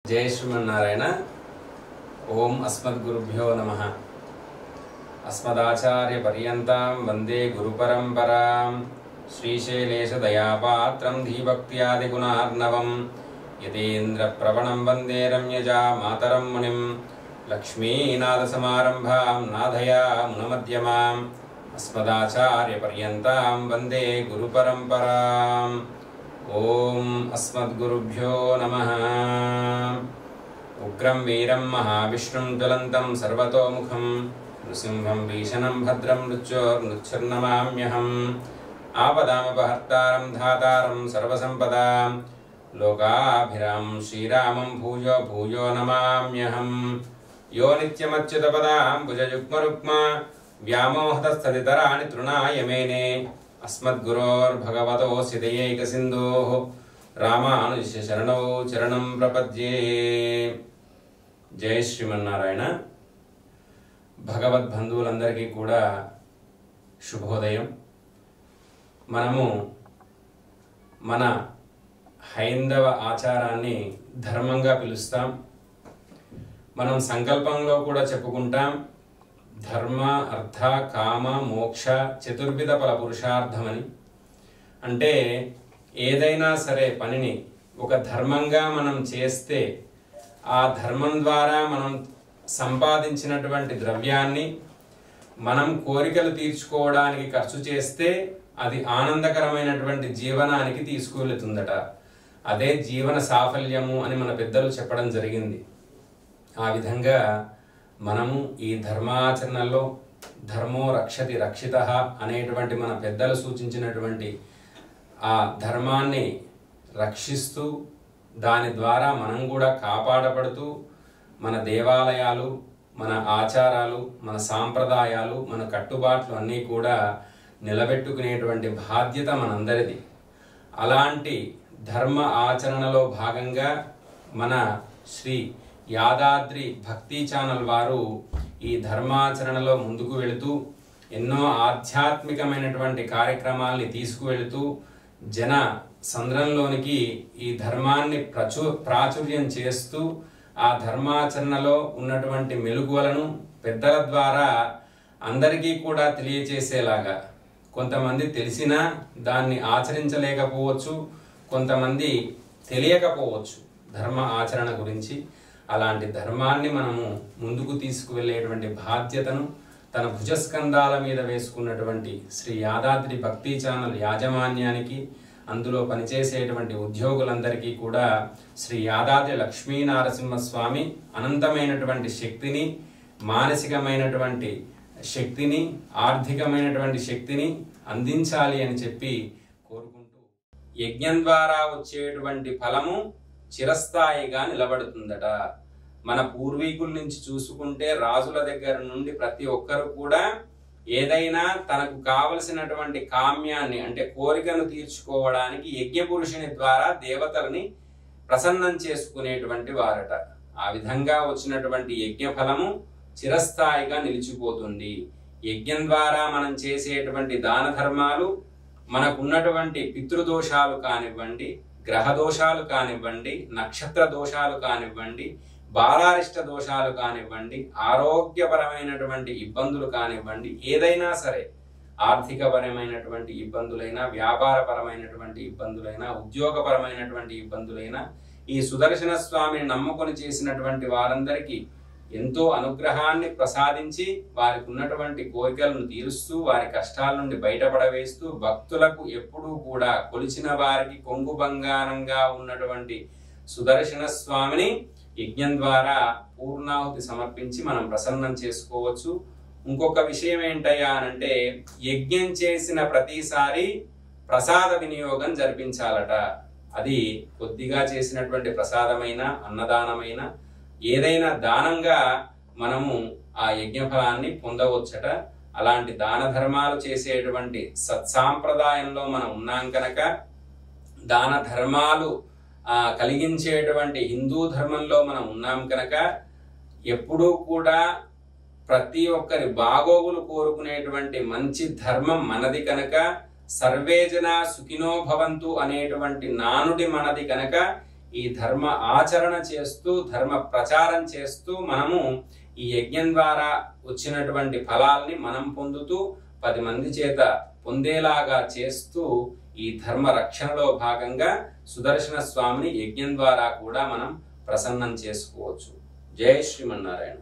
जय श्रीमन्नारायण। ओम अस्मद्गुरुभ्यो नमः। अस्मदाचार्य पर्यन्तां वंदे गुरुपरंपरां। श्रीशैलेश दयापात्रं धीभक्त्यादिगुणार्णवं यतीन्द्रप्रवणं वंदे रम्यजा मातरं मुनिं। लक्ष्मीनाथसमारम्भां नाथयामुनमध्यमाम् अस्मदाचार्य पर्यन्तां वंदे गुरुपरंपराम्। ओम अस्मद्गुरुभ्यो नमः। उग्रं वीरं महाविष्णुं ज्वलन्तं सर्वतोमुखं नृसिंहं भीषणं भद्रं मृत्युर्नमाम्यहम्। आपदामपहर्तारं धातारं सर्वसम्पदां लोकाभिरामं श्रीरामं भूयो भूयो नमाम्यहम्। यो नित्यमच्युतपदां भुजयुग्मरुक्म व्यामोहतस्तदितराणि तृणाय मेने अस्मद्गुरोर्भगवतोऽस्य दयैकसिन्धोः रामानुजस्य शरणौ चरणं प्रपद्ये। जय श्रीमन्नारायण। భగవద్బంధువులందరికీ కూడా శుభోదయం. మనము మన హైందవ ఆచారాన్ని ధర్మంగా పిలుస్తాం. మనం సంకల్పంలో కూడా చెప్పుకుంటాం ధర్మ అర్థ కామ మోక్ష చతుర్విధ ఫల పురుషార్థమని. అంటే ఏదైనా సరే పనిని ఒక ధర్మంగా మనం చేస్తే ఆ ధర్మం ద్వారా మనం సంపాదించినటువంటి ద్రవ్యాన్ని మనం కోరికలు తీర్చుకోవడానికి ఖర్చు చేస్తే అది ఆనందకరమైనటువంటి జీవనానికి తీసుకువెళుతుందట. అదే జీవన సాఫల్యము అని మన పెద్దలు చెప్పడం జరిగింది. ఆ విధంగా మనము ఈ ధర్మాచరణలో ధర్మో రక్షతి రక్షితః అనేటువంటి మన పెద్దలు సూచించినటువంటి ఆ ధర్మాన్ని రక్షిస్తూ దాని ద్వారా మనం కూడా కాపాడబడుతూ మన దేవాలయాలు, మన ఆచారాలు, మన సాంప్రదాయాలు, మన కట్టుబాట్లు అన్నీ కూడా నిలబెట్టుకునేటువంటి బాధ్యత మనందరిది. అలాంటి ధర్మ ఆచరణలో భాగంగా మన శ్రీ యాదాద్రి భక్తి ఛానల్ వారు ఈ ధర్మాచరణలో ముందుకు వెళుతూ ఎన్నో ఆధ్యాత్మికమైనటువంటి కార్యక్రమాల్ని తీసుకువెళుతూ జన సంద్రంలోనికి ఈ ధర్మాన్ని ప్రాచుర్యం చేస్తూ ఆ ధర్మాచరణలో ఉన్నటువంటి మెలుగువలను పెద్దల ద్వారా అందరికీ కూడా తెలియచేసేలాగా, కొంతమంది తెలిసినా దాన్ని ఆచరించలేకపోవచ్చు, కొంతమంది తెలియకపోవచ్చు ధర్మ ఆచరణ గురించి. అలాంటి ధర్మాన్ని మనము ముందుకు తీసుకువెళ్ళేటువంటి బాధ్యతను తన భుజస్కంధాల మీద వేసుకున్నటువంటి శ్రీ యాదాద్రి భక్తి ఛానల్ యాజమాన్యానికి, అందులో పనిచేసేటువంటి ఉద్యోగులందరికీ కూడా శ్రీ యాదాద్రి లక్ష్మీనరసింహస్వామి అనంతమైనటువంటి శక్తిని, మానసికమైనటువంటి శక్తిని, ఆర్థికమైనటువంటి శక్తిని అందించాలి అని చెప్పి కోరుకుంటూ, యజ్ఞం ద్వారా వచ్చేటువంటి ఫలము చిరస్థాయిగా నిలబడుతుందట. మన పూర్వీకుల నుంచి చూసుకుంటే రాజుల దగ్గర నుండి ప్రతి ఒక్కరు కూడా ఏదైనా తనకు కావలసినటువంటి కామ్యాన్ని అంటే కోరికను తీర్చుకోవడానికి యజ్ఞపురుషుని ద్వారా దేవతలని ప్రసన్నం చేసుకునేటువంటి వారట. ఆ విధంగా వచ్చినటువంటి యజ్ఞ ఫలము చిరస్థాయిగా నిలిచిపోతుంది. యజ్ఞం ద్వారా మనం చేసేటువంటి దాన ధర్మాలు మనకున్నటువంటి పితృదోషాలు కానివ్వండి, గ్రహ దోషాలు కానివ్వండి, నక్షత్ర దోషాలు కానివ్వండి, బాలారిష్ట దోషాలు కానివ్వండి, ఆరోగ్యపరమైనటువంటి ఇబ్బందులు కానివ్వండి, ఏదైనా సరే ఆర్థికపరమైనటువంటి ఇబ్బందులైనా, వ్యాపారపరమైనటువంటి ఇబ్బందులైనా, ఉద్యోగపరమైనటువంటి ఇబ్బందులైనా ఈ సుదర్శన స్వామిని నమ్ముకొని చేసినటువంటి వారందరికీ ఎంతో అనుగ్రహాన్ని ప్రసాదించి వారికి ఉన్నటువంటి కోరికలను తీరుస్తూ వారి కష్టాల నుండి బయటపడవేస్తూ భక్తులకు ఎప్పుడూ కూడా కొలిచిన వారికి కొంగు బంగారంగా ఉన్నటువంటి సుదర్శన స్వామిని యజ్ఞం ద్వారా పూర్ణాహుతి సమర్పించి మనం ప్రసన్నం చేసుకోవచ్చు. ఇంకొక విషయం ఏంటయ్యా అనంటే, యజ్ఞం చేసిన ప్రతిసారి ప్రసాద వినియోగం జరిపించాలట. అది కొద్దిగా చేసినటువంటి ప్రసాదమైన, అన్నదానమైన, ఏదైనా దానంగా మనము ఆ యజ్ఞ ఫలాన్ని పొందవచ్చట. అలాంటి దాన ధర్మాలు చేసేటువంటి సత్సాంప్రదాయంలో మనం ఉన్నాం కనుక, దాన ధర్మాలు కలిగించేటువంటి హిందూ ధర్మంలో మనం ఉన్నాం కనుక, ఎప్పుడూ కూడా ప్రతి ఒక్కరి బాగోగులు కోరుకునేటువంటి మంచి ధర్మం మనది కనుక, సర్వే జనా సుఖినో భవంతు అనేటువంటి నానుడి మనది కనుక ఈ ధర్మ ఆచరణ చేస్తూ ధర్మ ప్రచారం చేస్తూ మనము ఈ యజ్ఞం ద్వారా వచ్చినటువంటి ఫలాల్ని మనం పొందుతూ 10 మంది చేత పొందేలాగా చేస్తూ ఈ ధర్మ రక్షణలో భాగంగా సుదర్శన స్వామిని యజ్ఞం ద్వారా కూడా మనం ప్రసన్నం చేసుకోవచ్చు. జై శ్రీమన్నారాయణ.